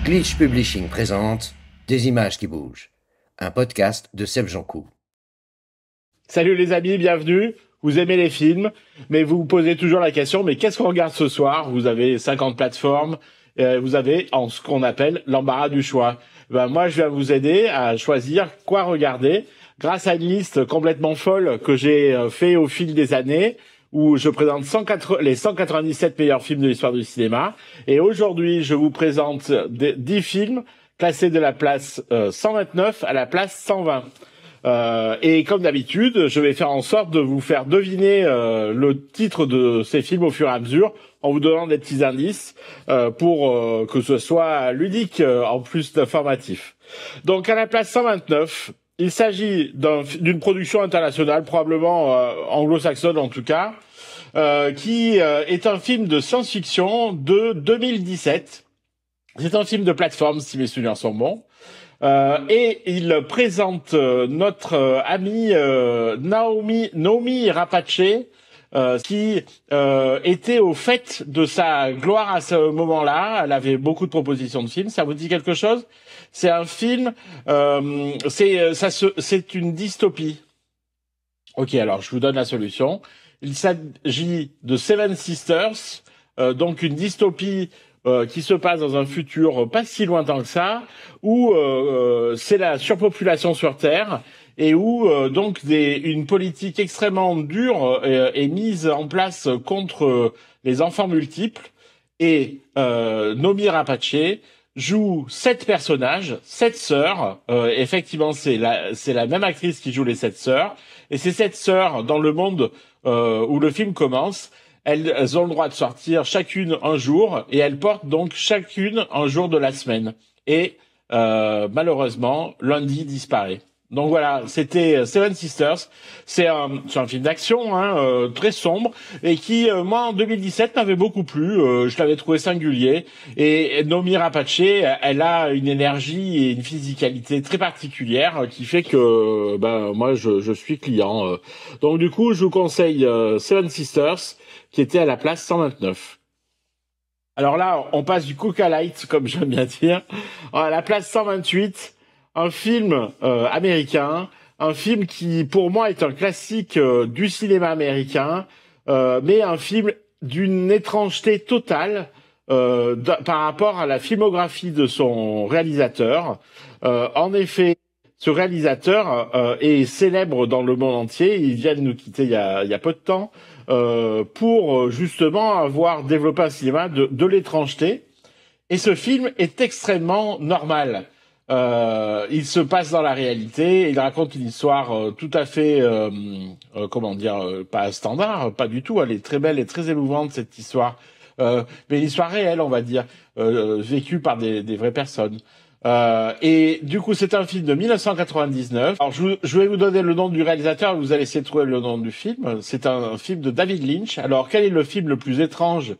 Glitch Publishing présente Des images qui bougent, un podcast de Seb Jancoux. Salut les amis, bienvenue. Vous aimez les films, mais vous vous posez toujours la question, mais qu'est-ce qu'on regarde ce soir? Vous avez 50 plateformes, vous avez ce qu'on appelle l'embarras du choix. Moi, je viens vous aider à choisir quoi regarder grâce à une liste complètement folle que j'ai fait au fil des années, où je présente les 197 meilleurs films de l'histoire du cinéma. Et aujourd'hui, je vous présente 10 films classés de la place 129 à la place 120. Et comme d'habitude, je vais faire en sorte de vous faire deviner le titre de ces films au fur et à mesure, en vous donnant des petits indices pour que ce soit ludique en plus d'informatif. Donc à la place 129, il s'agit d'une production internationale, probablement anglo-saxonne en tout cas, qui est un film de science-fiction de 2017. C'est un film de plateforme, si mes souvenirs sont bons. Et il présente notre amie Noomi Rapace, qui était au fait de sa gloire à ce moment-là. Elle avait beaucoup de propositions de films. Ça vous dit quelque chose? C'est un film, c'est une dystopie. Ok, alors je vous donne la solution. Il s'agit de Seven Sisters, donc une dystopie qui se passe dans un futur pas si lointain que ça, où c'est la surpopulation sur Terre et où donc une politique extrêmement dure est mise en place contre les enfants multiples. Et Noomi Rapace joue 7 personnages, 7 sœurs. Effectivement, c'est la même actrice qui joue les 7 sœurs. Et ces 7 sœurs, dans le monde où le film commence, elles ont le droit de sortir chacune un jour, et elles portent donc chacune un jour de la semaine. Et malheureusement, lundi disparaît. Donc voilà, c'était Seven Sisters. C'est un film d'action, très sombre, et qui, moi, en 2017, m'avait beaucoup plu. Je l'avais trouvé singulier. Et Noomi Rapace, elle a une énergie et une physicalité très particulière qui fait que, moi, je suis client. Donc du coup, je vous conseille Seven Sisters, qui était à la place 129. Alors là, on passe du Coca Light, comme j'aime bien dire, à la place 128. Un film américain, un film qui pour moi est un classique du cinéma américain, mais un film d'une étrangeté totale par rapport à la filmographie de son réalisateur. En effet, ce réalisateur est célèbre dans le monde entier. Il vient de nous quitter il y a peu de temps pour justement avoir développé un cinéma de l'étrangeté. Et ce film est extrêmement normal. Il se passe dans la réalité, il raconte une histoire tout à fait, pas standard, pas du tout. Elle est très belle et très émouvante, cette histoire, mais une histoire réelle, on va dire, vécue par des vraies personnes. Et du coup, c'est un film de 1999. Alors, je vais vous donner le nom du réalisateur, vous allez essayer de trouver le nom du film. C'est un film de David Lynch. Alors, quel est le film le plus étrange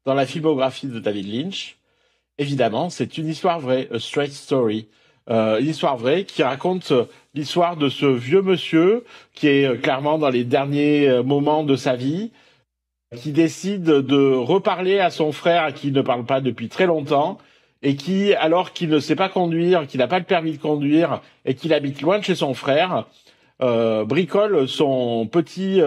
dans la filmographie de David Lynch? Évidemment, c'est une histoire vraie, A Straight Story. Une histoire vraie qui raconte l'histoire de ce vieux monsieur qui est clairement dans les derniers moments de sa vie, qui décide de reparler à son frère à qui il ne parle pas depuis très longtemps, et qui, alors qu'il ne sait pas conduire, qu'il n'a pas le permis de conduire, et qu'il habite loin de chez son frère, bricole son petit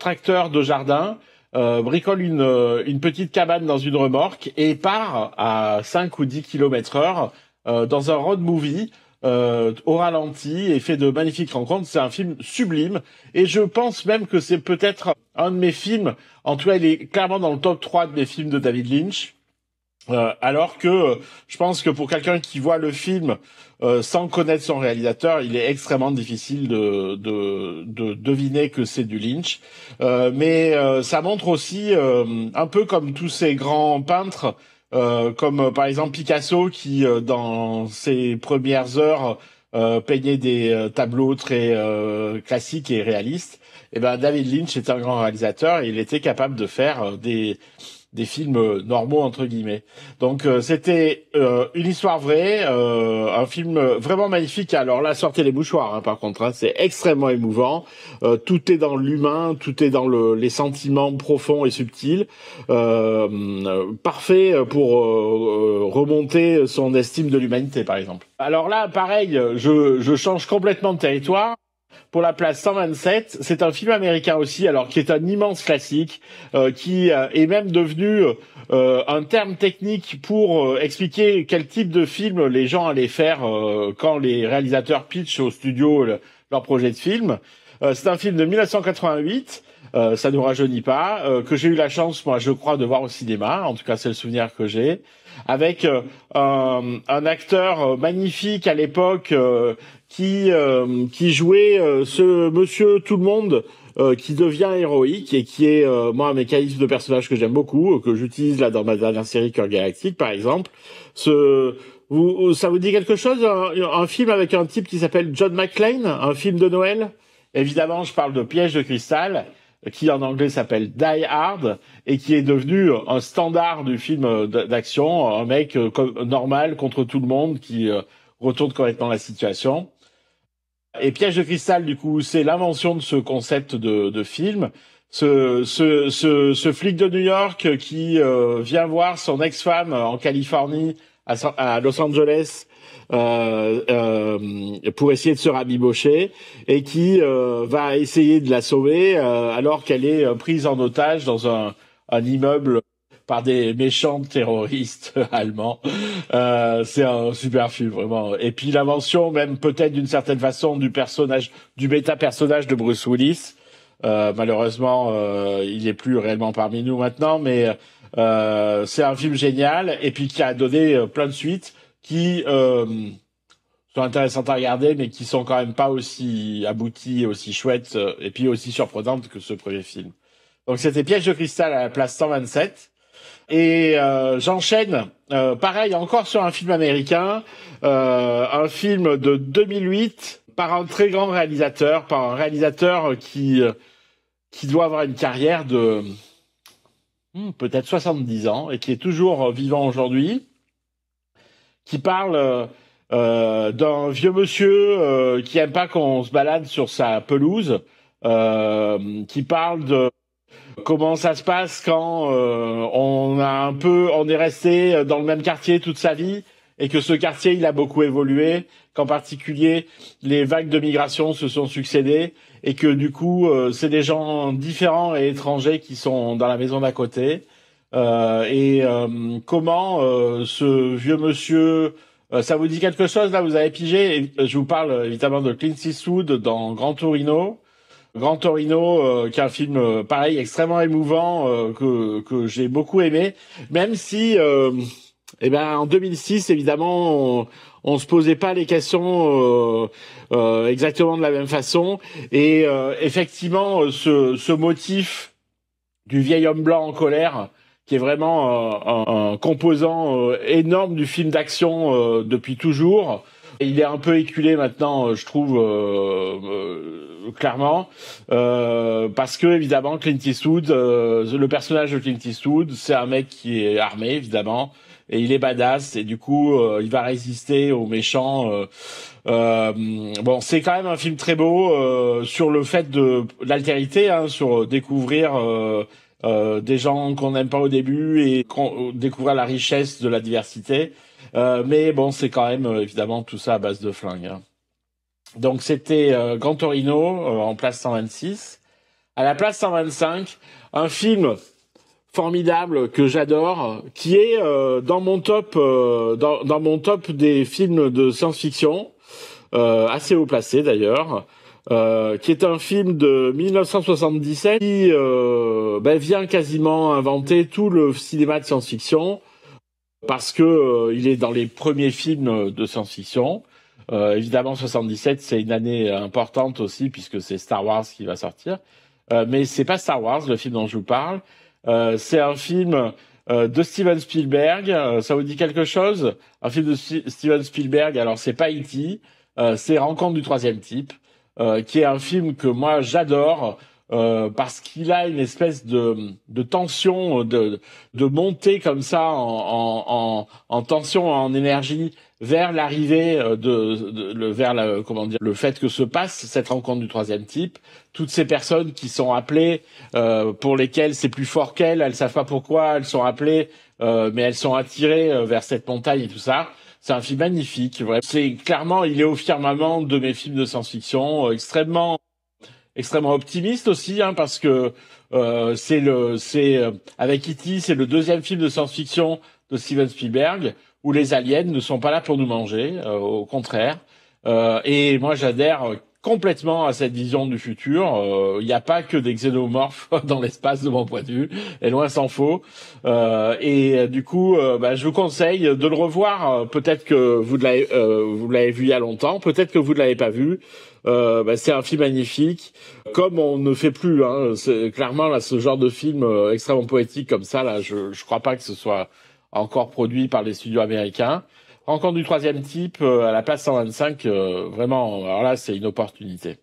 tracteur de jardin, bricole une petite cabane dans une remorque et part à 5 ou 10 km/h dans un road movie au ralenti et fait de magnifiques rencontres. C'est un film sublime et je pense même que c'est peut-être un de mes films, en tout cas il est clairement dans le top 3 de mes films de David Lynch. Alors que je pense que pour quelqu'un qui voit le film sans connaître son réalisateur, il est extrêmement difficile de deviner que c'est du Lynch. Mais ça montre aussi, un peu comme tous ces grands peintres, comme par exemple Picasso, qui dans ses premières heures peignait des tableaux très classiques et réalistes. Et David Lynch est un grand réalisateur et il était capable de faire des films normaux entre guillemets. Donc c'était une histoire vraie, un film vraiment magnifique. Alors là, sortez les mouchoirs, hein, par contre, hein, c'est extrêmement émouvant. Tout est dans l'humain, tout est dans les sentiments profonds et subtils. Parfait pour remonter son estime de l'humanité, par exemple. Alors là, pareil, je change complètement de territoire. Pour la place 127, c'est un film américain aussi, alors qui est un immense classique, qui est même devenu un terme technique pour expliquer quel type de film les gens allaient faire quand les réalisateurs pitchent au studio leur projet de film. C'est un film de 1988, ça ne nous rajeunit pas, que j'ai eu la chance, moi, je crois, de voir au cinéma. En tout cas, c'est le souvenir que j'ai, avec un acteur magnifique à l'époque. Qui jouait ce monsieur tout le monde qui devient héroïque et qui est moi un mécanisme de personnage que j'aime beaucoup, que j'utilise là dans ma dernière série Cœur Galactique par exemple. Ça vous dit quelque chose, un film avec un type qui s'appelle John McClane, un film de Noël? Évidemment, je parle de Piège de cristal, qui en anglais s'appelle Die Hard et qui est devenu un standard du film d'action, un mec normal contre tout le monde qui retourne correctement la situation. Et Piège de cristal, du coup, c'est l'invention de ce concept de film. Ce flic de New York qui vient voir son ex-femme en Californie, à Los Angeles, pour essayer de se rabibocher, et qui va essayer de la sauver alors qu'elle est prise en otage dans un immeuble par des méchants terroristes allemands. C'est un super film, vraiment. Et puis l'invention, même peut-être d'une certaine façon, du méta-personnage de Bruce Willis. Malheureusement, il est plus réellement parmi nous maintenant, mais c'est un film génial, et puis qui a donné plein de suites qui sont intéressantes à regarder, mais qui sont quand même pas aussi abouties, aussi chouettes, et puis aussi surprenantes que ce premier film. Donc c'était Piège de cristal à la place 127. Et j'enchaîne, pareil, encore sur un film américain, un film de 2008 par un très grand réalisateur, par un réalisateur qui doit avoir une carrière de peut-être 70 ans et qui est toujours vivant aujourd'hui, qui parle d'un vieux monsieur qui aime pas qu'on se balade sur sa pelouse, qui parle de comment ça se passe quand on est resté dans le même quartier toute sa vie et que ce quartier il a beaucoup évolué, qu'en particulier les vagues de migration se sont succédées et que du coup c'est des gens différents et étrangers qui sont dans la maison d'à côté, et comment ce vieux monsieur, ça vous dit quelque chose là, vous avez pigé? Je vous parle évidemment de Clint Eastwood dans Gran Torino. Gran Torino, qui est un film pareil extrêmement émouvant, que j'ai beaucoup aimé, même si en 2006 évidemment on se posait pas les questions exactement de la même façon, et effectivement ce motif du vieil homme blanc en colère, qui est vraiment un composant énorme du film d'action depuis toujours. Il est un peu éculé maintenant, je trouve, clairement, parce que évidemment Clint Eastwood, le personnage de Clint Eastwood, c'est un mec qui est armé évidemment, et il est badass, et du coup il va résister aux méchants. Bon, c'est quand même un film très beau sur le fait de l'altérité, hein, sur découvrir des gens qu'on n'aime pas au début et découvrir la richesse de la diversité. Mais bon, c'est quand même évidemment tout ça à base de flingues, hein. Donc c'était Gran Torino en place 126. À la place 125, un film formidable que j'adore, qui est dans mon top des films de science-fiction, assez haut placé d'ailleurs, qui est un film de 1977 qui vient quasiment inventer tout le cinéma de science-fiction, parce que il est dans les premiers films de science-fiction. Évidemment, 77, c'est une année importante aussi, puisque c'est Star Wars qui va sortir. Mais c'est pas Star Wars, le film dont je vous parle. C'est un film de Steven Spielberg. Ça vous dit quelque chose? Un film de Steven Spielberg. Alors, c'est pas E.T., c'est Rencontre du troisième type, qui est un film que moi j'adore, parce qu'il a une espèce de tension, de montée comme ça en tension, en énergie vers l'arrivée le fait que se passe cette rencontre du troisième type. Toutes ces personnes qui sont appelées, pour lesquelles c'est plus fort qu'elles, elles savent pas pourquoi elles sont appelées, mais elles sont attirées vers cette montagne et tout ça. C'est un film magnifique, vrai. C'est clairement, il est au firmament de mes films de science-fiction, extrêmement optimiste aussi, hein, parce que avec E.T., c'est le deuxième film de science-fiction de Steven Spielberg où les aliens ne sont pas là pour nous manger, au contraire. Et moi, j'adhère complètement à cette vision du futur. Il n'y a pas que des xénomorphes dans l'espace, de mon point de vue, et loin s'en faut. Du coup, je vous conseille de le revoir. Peut-être que vous l'avez vu il y a longtemps, peut-être que vous ne l'avez pas vu. C'est un film magnifique, comme on ne fait plus. C'est clairement là ce genre de film extrêmement poétique comme ça. Là, je crois pas que ce soit encore produit par les studios américains. Rencontre du troisième type à la place 125, vraiment. Alors là, c'est une opportunité.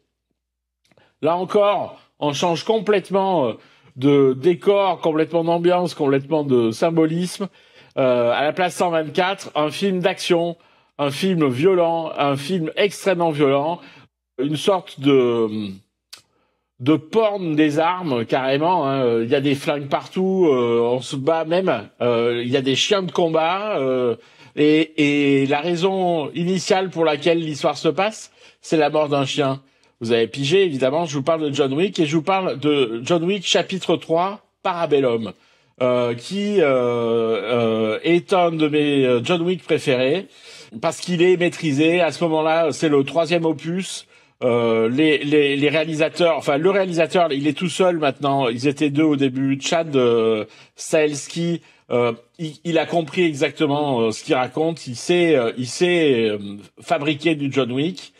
Là encore, on change complètement de décor, complètement d'ambiance, complètement de symbolisme. À la place 124, un film d'action, un film violent, un film extrêmement violent. Une sorte de porn des armes, carrément. Hein. Il y a des flingues partout, on se bat même. Il y a des chiens de combat. Et la raison initiale pour laquelle l'histoire se passe, c'est la mort d'un chien. Vous avez pigé, évidemment, je vous parle de John Wick, et je vous parle de John Wick chapitre 3, Parabellum, qui est un de mes John Wick préférés, parce qu'il est maîtrisé. À ce moment-là, c'est le troisième opus. Les réalisateurs, enfin le réalisateur, il est tout seul maintenant. Ils étaient deux au début. Chad Stahelski, il a compris exactement ce qu'il raconte. Il sait fabriquer du John Wick.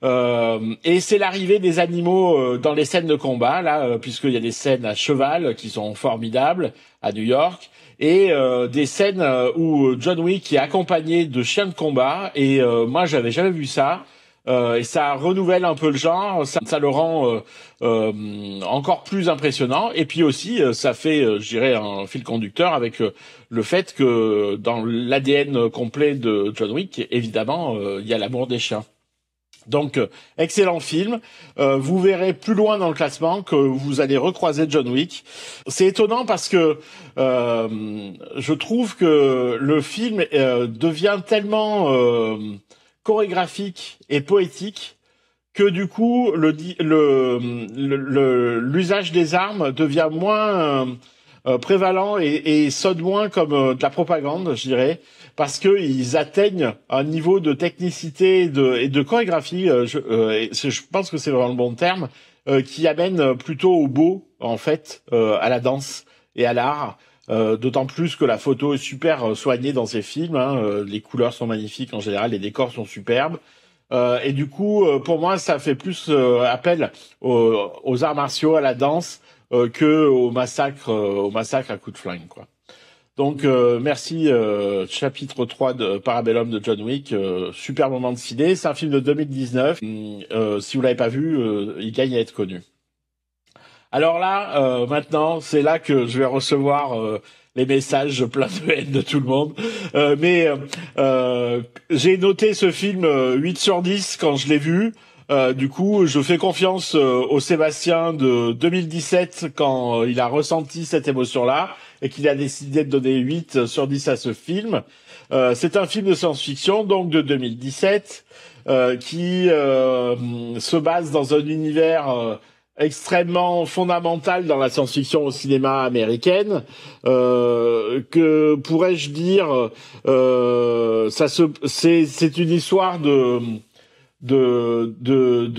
Et c'est l'arrivée des animaux dans les scènes de combat là, puisqu'il y a des scènes à cheval qui sont formidables à New York. Et des scènes où John Wick est accompagné de chiens de combat. Et moi, j'avais jamais vu ça. Et ça renouvelle un peu le genre, ça le rend encore plus impressionnant. Et puis aussi, ça fait, je dirais, un fil conducteur avec le fait que dans l'ADN complet de John Wick, évidemment, il y a l'amour des chiens. Donc, excellent film. Vous verrez plus loin dans le classement que vous allez recroiser John Wick. C'est étonnant parce que je trouve que le film devient tellement chorégraphique et poétique que du coup l'usage des armes devient moins prévalent et sonne moins comme de la propagande, je dirais, parce que ils atteignent un niveau de technicité et de chorégraphie, je pense que c'est vraiment le bon terme, qui amène plutôt au beau en fait, à la danse et à l'art. D'autant plus que la photo est super soignée dans ces films, hein, les couleurs sont magnifiques en général, les décors sont superbes, et du coup pour moi ça fait plus appel aux arts martiaux, à la danse, que au massacre à coups de flingue, quoi. Donc merci, chapitre 3 de Parabellum de John Wick, super moment de ciné, c'est un film de 2019, si vous l'avez pas vu, il gagne à être connu. Alors là, maintenant, c'est là que je vais recevoir les messages pleins de haine de tout le monde. Mais j'ai noté ce film 8 sur 10 quand je l'ai vu. Du coup, je fais confiance au Sébastien de 2017 quand il a ressenti cette émotion-là et qu'il a décidé de donner 8 sur 10 à ce film. C'est un film de science-fiction, donc de 2017, qui se base dans un univers extrêmement fondamental dans la science-fiction au cinéma américaine, que pourrais-je dire, c'est une histoire de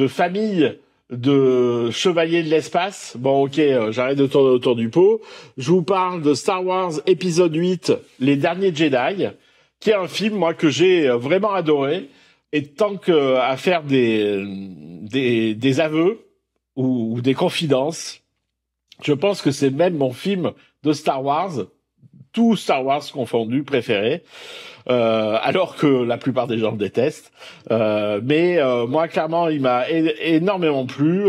famille de chevaliers de l'espace. Bon, ok, j'arrête de tourner autour du pot. Je vous parle de Star Wars épisode 8, Les Derniers Jedi, qui est un film, moi, que j'ai vraiment adoré. Et tant qu'à faire des aveux ou des confidences, je pense que c'est même mon film de Star Wars, tout Star Wars confondu préféré. Alors que la plupart des gens le détestent. Mais moi, clairement, il m'a énormément plu.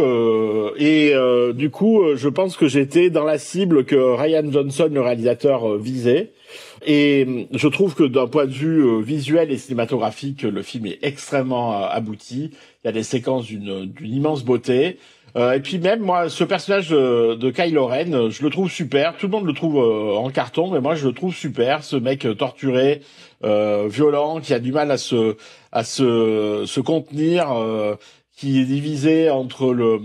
Du coup, je pense que j'étais dans la cible que Rian Johnson, le réalisateur, visait. Et je trouve que d'un point de vue visuel et cinématographique, le film est extrêmement abouti. Il y a des séquences d'une immense beauté. Et puis même, moi, ce personnage de Kylo Ren, je le trouve super. Tout le monde le trouve en carton, mais moi, je le trouve super. Ce mec torturé, violent, qui a du mal à se contenir, qui est divisé entre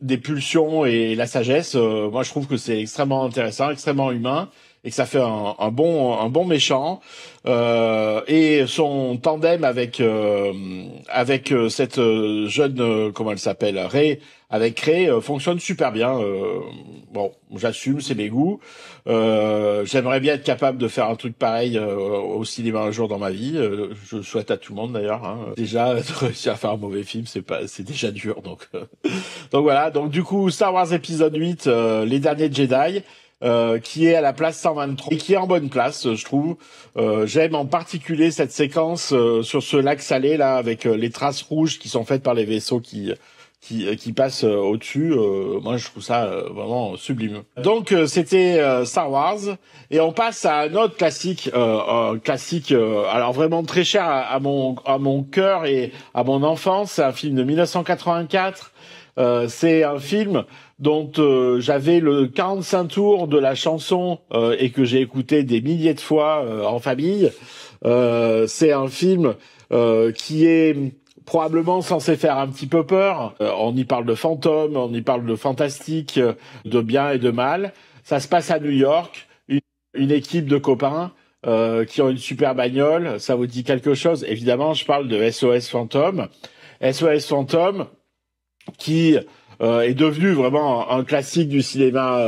des pulsions et la sagesse. Moi, je trouve que c'est extrêmement intéressant, extrêmement humain, et que ça fait un bon méchant. Et son tandem avec cette jeune, comment elle s'appelle, Rey, fonctionne super bien. Bon, j'assume, c'est mes goûts. J'aimerais bien être capable de faire un truc pareil au cinéma un jour dans ma vie. Je le souhaite à tout le monde d'ailleurs. Hein. Déjà, de réussir à faire un mauvais film, c'est déjà dur. Donc voilà. Donc du coup, Star Wars épisode 8, Les Derniers Jedi. Qui est à la place 123 et qui est en bonne place, je trouve. J'aime en particulier cette séquence sur ce lac salé là avec les traces rouges qui sont faites par les vaisseaux qui passent au-dessus. Moi, je trouve ça vraiment sublime. Donc, c'était Star Wars et on passe à un autre classique, alors vraiment très cher à mon cœur et à mon enfance. C'est un film de 1984. C'est un film dont j'avais le 45 tours de la chanson et que j'ai écouté des milliers de fois en famille. C'est un film qui est probablement censé faire un petit peu peur. On y parle de fantômes, on y parle de fantastique, de bien et de mal. Ça se passe à New York, une équipe de copains qui ont une super bagnole. Ça vous dit quelque chose? Évidemment, je parle de SOS Fantôme. SOS Fantôme qui est devenu vraiment un classique du cinéma,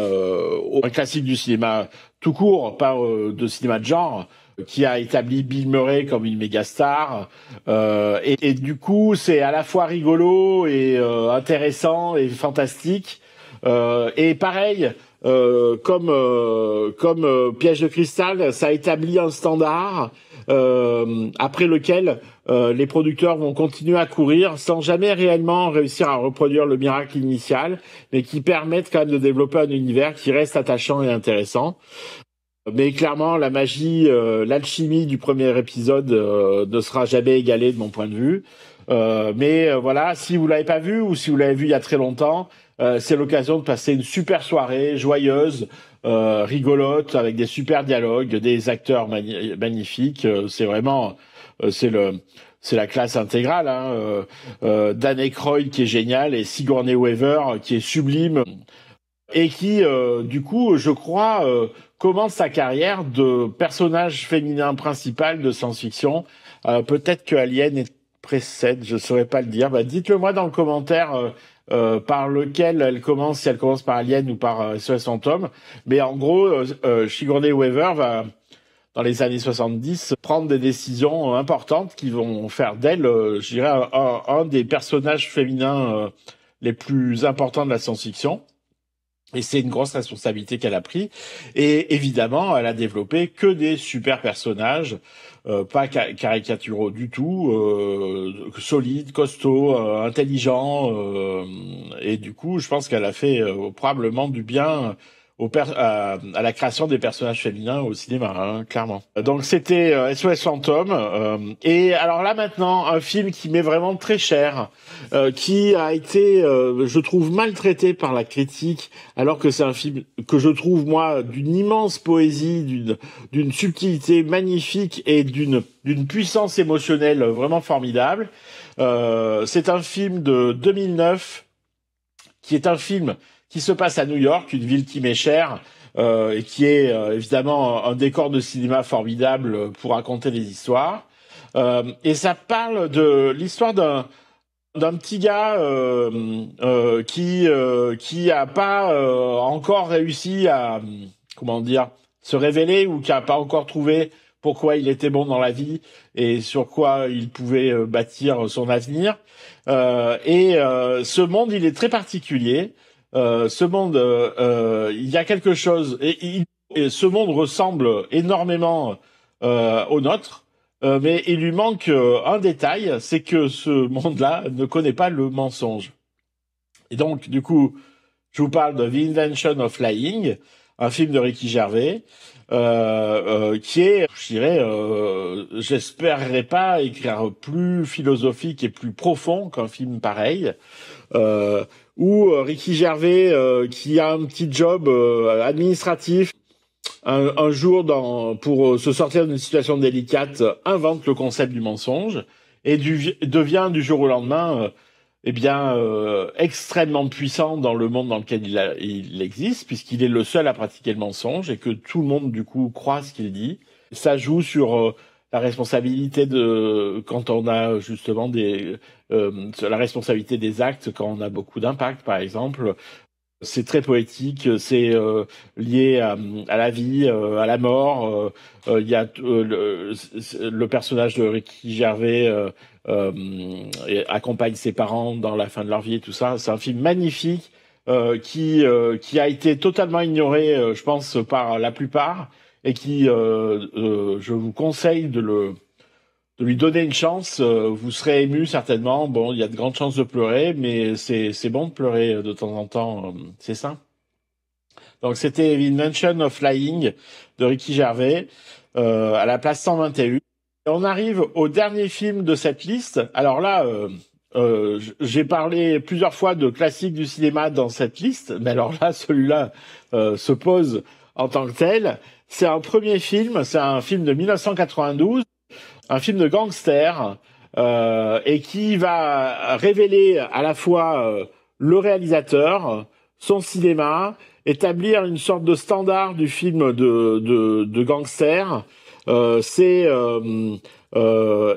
tout court, pas de cinéma de genre, qui a établi Bill Murray comme une méga star. Et du coup, c'est à la fois rigolo et intéressant et fantastique. Et pareil, comme Piège de cristal, ça établit un standard après lequel les producteurs vont continuer à courir sans jamais réellement réussir à reproduire le miracle initial, mais qui permettent quand même de développer un univers qui reste attachant et intéressant. Mais clairement, la magie, l'alchimie du premier épisode ne sera jamais égalée de mon point de vue. Mais voilà, si vous l'avez pas vu ou si vous l'avez vu il y a très longtemps, c'est l'occasion de passer une super soirée joyeuse, rigolote, avec des super dialogues, des acteurs magnifiques. C'est vraiment, c'est la classe intégrale. Hein. Dan Aykroyd qui est génial et Sigourney Weaver qui est sublime et qui, du coup, je crois, commence sa carrière de personnage féminin principal de science-fiction. Peut-être que Alien précède, je saurais pas le dire. Bah, dites-le moi dans le commentaire. Par lequel elle commence, si elle commence par Alien ou par SOS Fantôme. Mais en gros, Sigourney Weaver va, dans les années 70, prendre des décisions importantes qui vont faire d'elle, je dirais, un des personnages féminins les plus importants de la science-fiction. Et c'est une grosse responsabilité qu'elle a pris. Et évidemment, elle a développé que des super personnages, pas caricaturaux du tout, solides, costauds, intelligents. Et du coup, je pense qu'elle a fait probablement du bien à la création des personnages féminins au cinéma, hein, clairement. Donc c'était SOS Fantôme. Et alors là maintenant, un film qui m'est vraiment très cher, qui a été, je trouve, maltraité par la critique, alors que c'est un film que je trouve, moi, d'une immense poésie, d'une subtilité magnifique et d'une puissance émotionnelle vraiment formidable. C'est un film de 2009, qui est un film qui se passe à New York, une ville qui m'est chère, et qui est évidemment un décor de cinéma formidable pour raconter des histoires. Et ça parle de l'histoire d'un petit gars qui a pas encore réussi à, comment dire, se révéler, ou qui a pas encore trouvé pourquoi il était bon dans la vie et sur quoi il pouvait bâtir son avenir. Ce monde, il est très particulier. Ce monde, il y a quelque chose, et Et ce monde ressemble énormément au nôtre, mais il lui manque un détail, c'est que ce monde-là ne connaît pas le mensonge. Et donc, du coup, je vous parle de The Invention of Lying, un film de Ricky Gervais, qui est, je dirais, j'espérerais pas écrire plus philosophique et plus profond qu'un film pareil, où Ricky Gervais, qui a un petit job administratif, un jour, pour se sortir d'une situation délicate, invente le concept du mensonge et devient du jour au lendemain extrêmement puissant dans le monde dans lequel il existe, puisqu'il est le seul à pratiquer le mensonge et que tout le monde, du coup, croit ce qu'il dit. Ça joue sur la responsabilité quand on a justement la responsabilité des actes quand on a beaucoup d'impact, par exemple. C'est très poétique, c'est lié à la vie, à la mort. Il y a le personnage de Ricky Gervais accompagne ses parents dans la fin de leur vie et tout ça. C'est un film magnifique qui a été totalement ignoré, je pense, par la plupart, et qui, je vous conseille de lui donner une chance. Vous serez ému certainement. Bon, il y a de grandes chances de pleurer, mais c'est bon de pleurer de temps en temps. C'est ça. Donc c'était The Invention of Lying de Ricky Gervais à la place 121. Et on arrive au dernier film de cette liste. Alors là, j'ai parlé plusieurs fois de classiques du cinéma dans cette liste, mais alors là, celui-là se pose en tant que tel. C'est un premier film. C'est un film de 1992. Un film de gangster et qui va révéler à la fois le réalisateur, son cinéma, établir une sorte de standard du film de gangster. C'est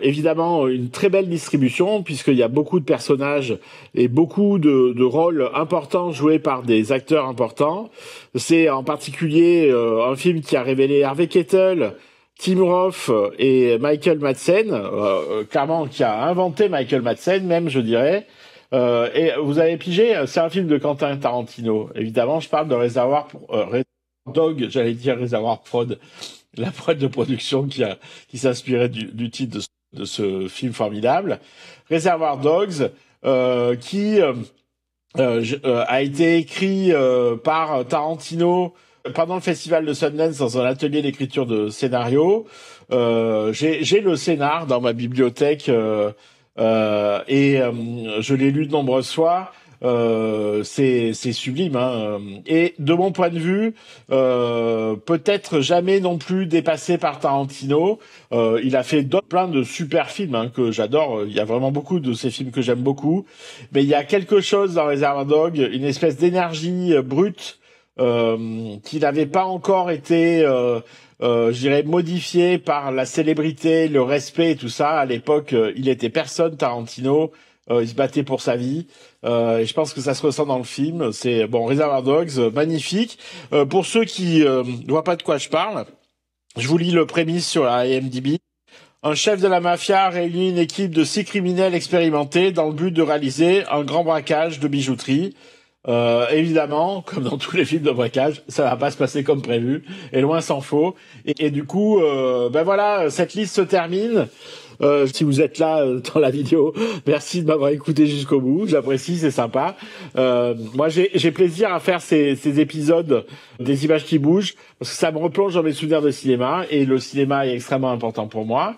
évidemment une très belle distribution puisqu'il y a beaucoup de personnages et beaucoup de rôles importants joués par des acteurs importants. C'est en particulier un film qui a révélé Harvey Keitel, Tim Roth et Michael Madsen, clairement qui a inventé Michael Madsen même, je dirais. Et vous avez pigé, c'est un film de Quentin Tarantino. Évidemment, je parle de Réservoir Dog, j'allais dire Réservoir Prod, la prod de production qui s'inspirait du titre de ce film formidable. Réservoir Dogs, qui a été écrit par Tarantino pendant le festival de Sundance dans un atelier d'écriture de scénario. J'ai le scénar dans ma bibliothèque et je l'ai lu de nombreuses fois. C'est sublime, hein. Et de mon point de vue, peut-être jamais non plus dépassé par Tarantino. Il a fait plein de super films que j'adore. Il y a vraiment beaucoup de ces films que j'aime beaucoup, mais il y a quelque chose dans Reservoir Dogs, une espèce d'énergie brute qui n'avait pas encore été je dirais modifié par la célébrité, le respect et tout ça. À l'époque, il était personne, Tarantino. Il se battait pour sa vie. Et je pense que ça se ressent dans le film. C'est bon, Reservoir Dogs, magnifique. Pour ceux qui ne voient pas de quoi je parle, je vous lis le prémisse sur la IMDb. Un chef de la mafia réunit une équipe de 6 criminels expérimentés dans le but de réaliser un grand braquage de bijouterie. Évidemment, comme dans tous les films de braquage, ça va pas se passer comme prévu, et loin s'en faut. Et du coup, ben voilà, cette liste se termine. Si vous êtes là dans la vidéo, merci de m'avoir écouté jusqu'au bout. J'apprécie, c'est sympa. Moi, j'ai plaisir à faire ces épisodes des images qui bougent parce que ça me replonge dans mes souvenirs de cinéma et le cinéma est extrêmement important pour moi.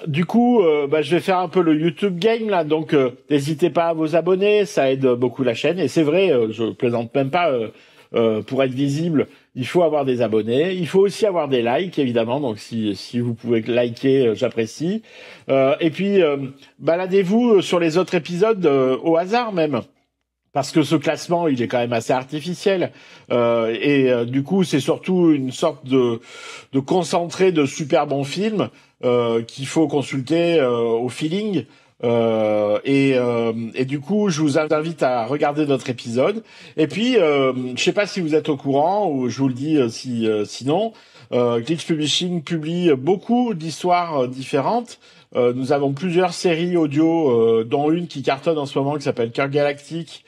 Du coup, je vais faire un peu le YouTube game là, donc n'hésitez pas à vous abonner, ça aide beaucoup la chaîne. Et c'est vrai, je plaisante même pas. Pour être visible, il faut avoir des abonnés. Il faut aussi avoir des likes, évidemment. Donc, si vous pouvez liker, j'apprécie. Et puis, baladez-vous sur les autres épisodes au hasard même. Parce que ce classement, il est quand même assez artificiel. Du coup, c'est surtout une sorte de concentré de super bons films qu'il faut consulter au feeling. Et du coup, je vous invite à regarder notre épisode. Et puis, je sais pas si vous êtes au courant, ou je vous le dis sinon, Glitch Publishing publie beaucoup d'histoires différentes. Nous avons plusieurs séries audio, dont une qui cartonne en ce moment, qui s'appelle Cœur Galactique,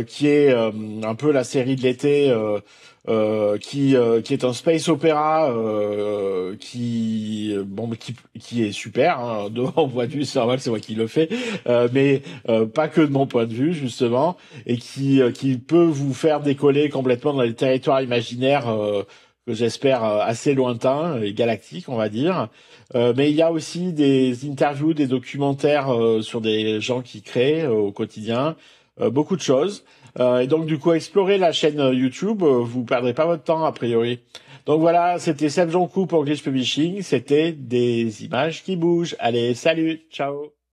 qui est un peu la série de l'été, qui est un space opéra qui est super. Hein. De mon point de vue, c'est normal, c'est moi qui le fais, mais pas que de mon point de vue justement, et qui peut vous faire décoller complètement dans les territoires imaginaires. Que j'espère assez lointains et galactiques, on va dire. Mais il y a aussi des interviews, des documentaires sur des gens qui créent au quotidien, beaucoup de choses. Et donc du coup, explorez la chaîne YouTube, vous perdrez pas votre temps a priori. Donc voilà, c'était Seb Jonkou pour Glitch Publishing, c'était des images qui bougent. Allez, salut, ciao.